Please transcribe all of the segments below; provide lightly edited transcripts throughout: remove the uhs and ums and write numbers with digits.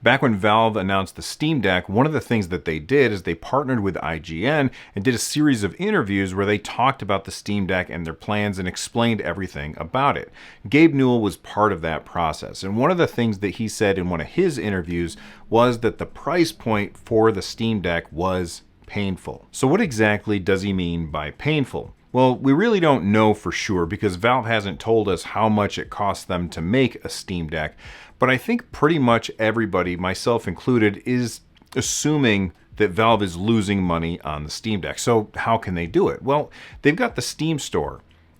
Back when Valve announced the Steam Deck, one of the things that they did is they partnered with IGN and did a series of interviews where they talked about the Steam Deck and their plans and explained everything about it. Gabe Newell was part of that process, and one of the things that he said in one of his interviews was that the price point for the Steam Deck was painful. So what exactly does he mean by painful? Well, we really don't know for sure because Valve hasn't told us how much it costs them to make a Steam Deck, but I think pretty much everybody, myself included, is assuming that Valve is losing money on the Steam Deck. So how can they do it? Well, they've got the Steam Store,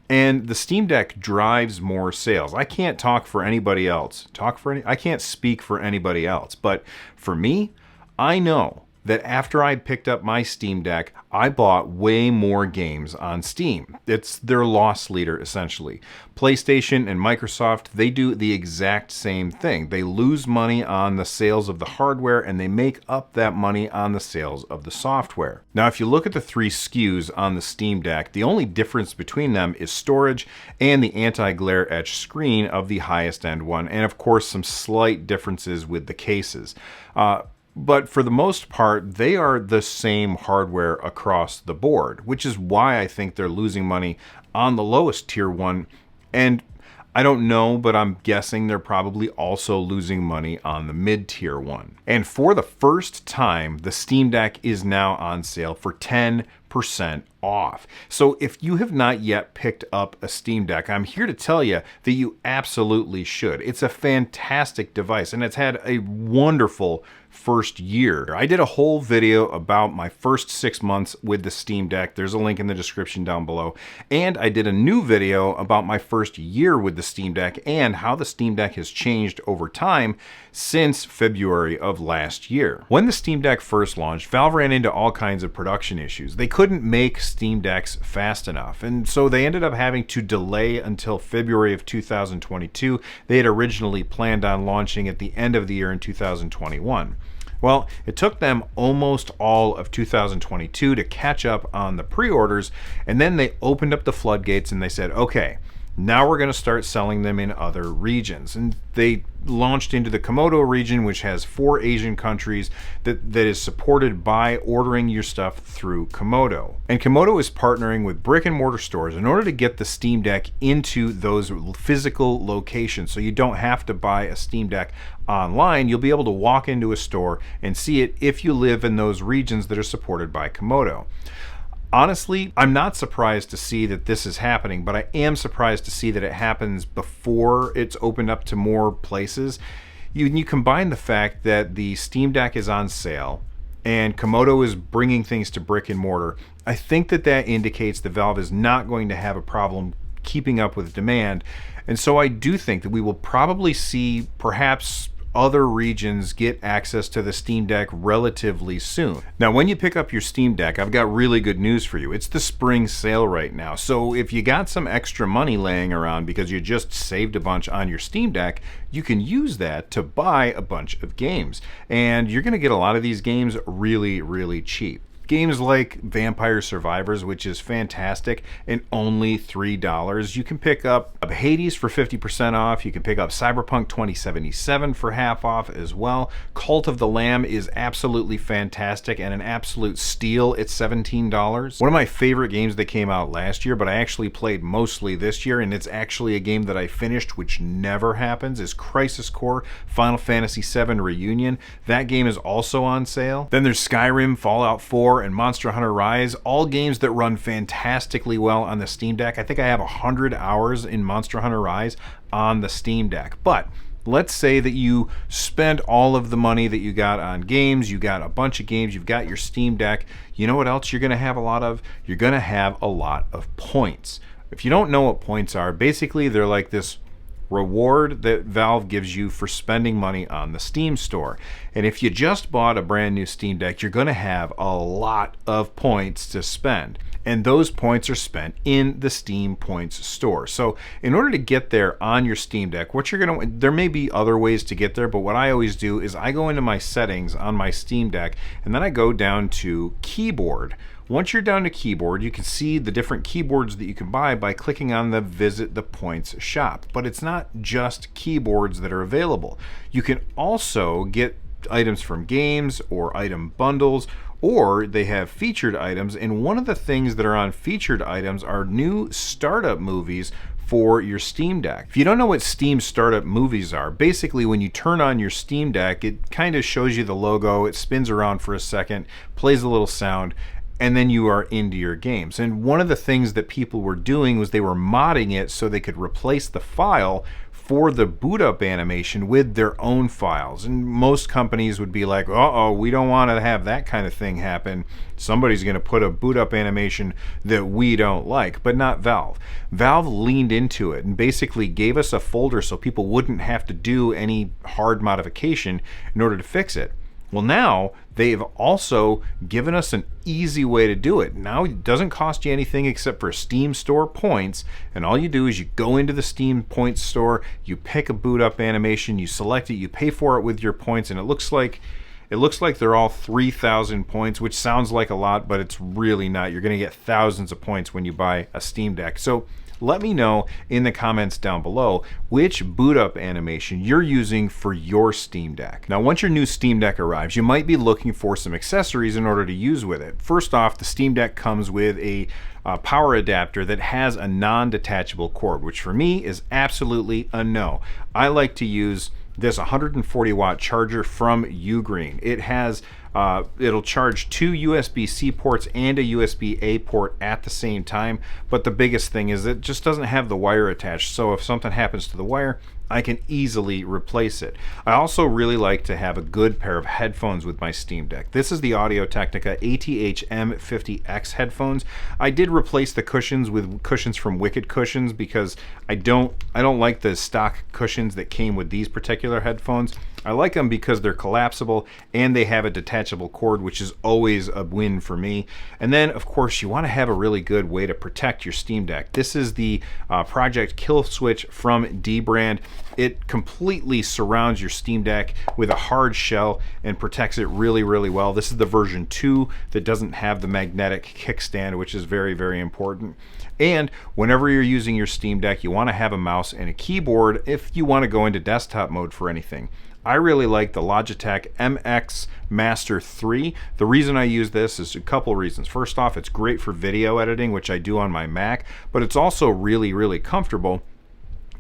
and the Steam Deck drives more sales. I can't talk for anybody else. I can't speak for anybody else, but for me, I know that after I picked up my Steam Deck, I bought way more games on Steam. It's their loss leader, essentially. PlayStation and Microsoft, they do the exact same thing. They lose money on the sales of the hardware, and they make up that money on the sales of the software. Now, if you look at the three SKUs on the Steam Deck, the only difference between them is storage and the anti-glare etch screen of the highest end one, and of course some slight differences with the cases. But for the most part, they are the same hardware across the board, which is why I think they're losing money on the lowest tier one. And I don't know, but I'm guessing they're probably also losing money on the mid-tier one. And for the first time, the Steam Deck is now on sale for 10% off. So if you have not yet picked up a Steam Deck, I'm here to tell you that you absolutely should. It's a fantastic device, and it's had a wonderful first year. I did a whole video about my first 6 months with the Steam Deck. There's a link in the description down below. And I did a new video about my first year with the Steam Deck and how the Steam Deck has changed over time since February of last year. When the Steam Deck first launched, Valve ran into all kinds of production issues. They couldn't make Steam Decks fast enough, and so they ended up having to delay until February of 2022. They had originally planned on launching at the end of the year in 2021. Well, it took them almost all of 2022 to catch up on the pre-orders, and then they opened up the floodgates and they said, okay, now we're going to start selling them in other regions. And they launched into the Komodo region, which has 4 Asian countries that is supported by ordering your stuff through Komodo. And Komodo is partnering with brick and mortar stores in order to get the Steam Deck into those physical locations. So you don't have to buy a Steam Deck online. You'll be able to walk into a store and see it if you live in those regions that are supported by Komodo. Honestly, I'm not surprised to see that this is happening, but I am surprised to see that it happens before it's opened up to more places. You combine the fact that the Steam Deck is on sale and Komodo is bringing things to brick and mortar, I think that indicates that Valve is not going to have a problem keeping up with demand. And so I do think that we will probably see perhaps other regions get access to the Steam Deck relatively soon. Now, when you pick up your Steam Deck, I've got really good news for you. It's the spring sale right now. So if you got some extra money laying around because you just saved a bunch on your Steam Deck, you can use that to buy a bunch of games. And you're going to get a lot of these games really, really cheap. Games like Vampire Survivors, which is fantastic, and only $3. You can pick up Hades for 50% off. You can pick up Cyberpunk 2077 for half off as well. Cult of the Lamb is absolutely fantastic and an absolute steal. It's $17. One of my favorite games that came out last year, but I actually played mostly this year, and it's actually a game that I finished, which never happens, is Crisis Core Final Fantasy VII Reunion. That game is also on sale. Then there's Skyrim, Fallout 4, and Monster Hunter Rise, all games that run fantastically well on the Steam Deck. I think I have 100 hours in Monster Hunter Rise on the Steam Deck. But let's say that you spent all of the money that you got on games, you got a bunch of games, you've got your Steam Deck. You know what else you're going to have a lot of? You're going to have a lot of points. If you don't know what points are, basically they're like this reward that Valve gives you for spending money on the Steam store. And if you just bought a brand new Steam Deck, you're going to have a lot of points to spend. And those points are spent in the Steam Points store. So in order to get there on your Steam Deck, there may be other ways to get there, but what I always do is I go into my settings on my Steam Deck, and then I go down to keyboard. Once you're down to keyboard, you can see the different keyboards that you can buy by clicking on the Visit the Points shop. But it's not just keyboards that are available. You can also get items from games or item bundles, or they have featured items. And one of the things that are on featured items are new startup movies for your Steam Deck. If you don't know what Steam startup movies are, basically when you turn on your Steam Deck, it kind of shows you the logo, it spins around for a second, plays a little sound, and then you are into your games. And one of the things that people were doing was they were modding it so they could replace the file for the boot up animation with their own files. And most companies would be like, uh-oh, we don't want to have that kind of thing happen. Somebody's going to put a boot up animation that we don't like, but not Valve. Valve leaned into it and basically gave us a folder so people wouldn't have to do any hard modification in order to fix it. Well, now they've also given us an easy way to do it. Now it doesn't cost you anything except for Steam Store points, and all you do is you go into the Steam Points store, you pick a boot up animation, you select it, you pay for it with your points, and it looks like they're all 3,000 points, which sounds like a lot, but it's really not. You're going to get thousands of points when you buy a Steam Deck. So let me know in the comments down below which boot up animation you're using for your Steam Deck. Now, once your new Steam Deck arrives, you might be looking for some accessories in order to use with it. First off, the Steam Deck comes with a power adapter that has a non-detachable cord, which for me is absolutely a no. I like to use this 140 watt charger from Ugreen. It has it'll charge 2 USB-C ports and a USB-A port at the same time, but the biggest thing is it just doesn't have the wire attached, so if something happens to the wire, I can easily replace it. I also really like to have a good pair of headphones with my Steam Deck. This is the Audio-Technica ATH M50X headphones. I did replace the cushions with cushions from Wicked Cushions because I don't like the stock cushions that came with these particular headphones. I like them because they're collapsible and they have a detachable cord, which is always a win for me. And then, of course, you want to have a really good way to protect your Steam Deck. This is the Project Kill Switch from dbrand. It completely surrounds your Steam Deck with a hard shell and protects it really, really well. This is the version 2 that doesn't have the magnetic kickstand, which is very, very important. And whenever you're using your Steam Deck, you want to have a mouse and a keyboard if you want to go into desktop mode for anything. I really like the Logitech MX Master 3. The reason I use this is a couple reasons. First off, it's great for video editing, which I do on my Mac, but it's also really, really comfortable.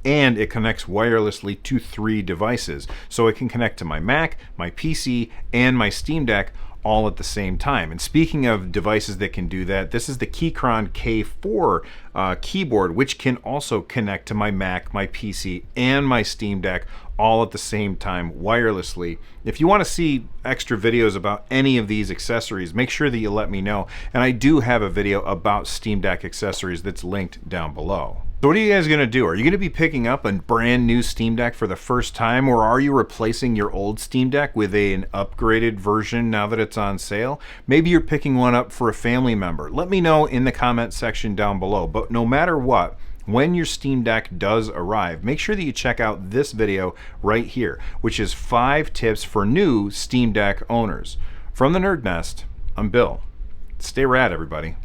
And it connects wirelessly to 3 devices. So it can connect to my Mac, my PC, and my Steam Deck all at the same time. And speaking of devices that can do that, this is the Keychron K4 keyboard, which can also connect to my Mac, my PC, and my Steam Deck all at the same time wirelessly. If you want to see extra videos about any of these accessories, make sure that you let me know. And I do have a video about Steam Deck accessories that's linked down below. So what are you guys going to do? Are you going to be picking up a brand new Steam Deck for the first time, or are you replacing your old Steam Deck with an upgraded version now that it's on sale? Maybe you're picking one up for a family member. Let me know in the comment section down below. But no matter what, when your Steam Deck does arrive, make sure that you check out this video right here, which is 5 tips for new Steam Deck owners. From the Nerd Nest, I'm Bill. Stay rad, everybody.